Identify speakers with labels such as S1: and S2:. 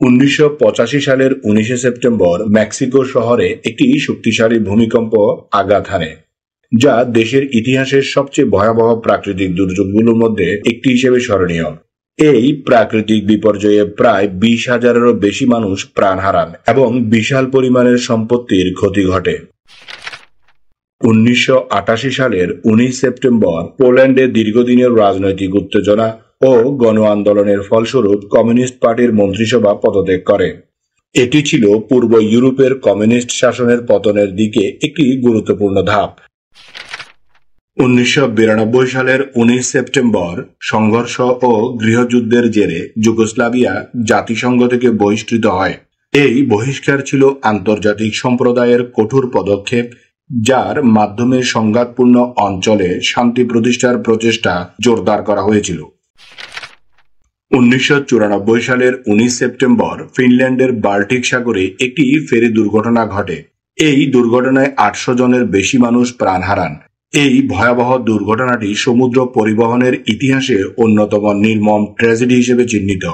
S1: 1985 সালের 19 September Mexico শহরে একটি শক্তিশালী ভূমিকম্প আঘাত হানে, যা দেশের ইতিহাসের সবচেয়ে ভয়াবহ প্রাকৃতিক দুর্যোগগুলোর মধ্যে একটি হিসেবে স্মরণীয়। এই প্রাকৃতিক বিপর্যয়ে প্রায় 20,000-এরও বেশি মানুষ প্রাণ হারান এবং বিশাল পরিমাণের সম্পত্তির ক্ষতি ঘটে। 1988 সালের 19 সেপ্টেম্বর পোল্যান্ডে দীর্ঘদিনের রাজনৈতিক উত্তেজনা ও গণ আন্দোলনের ফলস্বরূপ কমিউনিস্ট পার্টির মন্ত্রিসভা পদত্যাগ করে। এটি ছিল পূর্ব ইউরোপের কমিউনিস্ট শাসনের পতনের দিকে একটি গুরুত্বপূর্ণ ধাপ। 1992 সালের 19 সেপ্টেম্বর সংঘর্ষ ও গৃহযুদ্ধের জেরে যুগোস্লাভিয়া জাতিসংঘ থেকে বহিষ্কৃত হয়। এই বহিষ্কার ছিল আন্তর্জাতিক সম্প্রদায়ের কঠোর পদক্ষেপ, যার মাধ্যমে সংঘাতপূর্ণ অঞ্চলে শান্তি প্রতিষ্ঠার প্রচেষ্টা জোরদার করা হয়েছিল। 1994 সালের 19 সেপ্টেম্বর ফিনল্যান্ডের বাল্টিক সাগরে একটি ফেরি দুর্ঘটনা ঘটে। এই দুর্ঘটনায় 800 জনের বেশি মানুষ প্রাণ হারান। এই ভয়াবহ দুর্ঘটনাটি সমুদ্র পরিবহনের ইতিহাসে অন্যতম নির্মম ট্র্যাজেডি হিসেবে চিহ্নিত।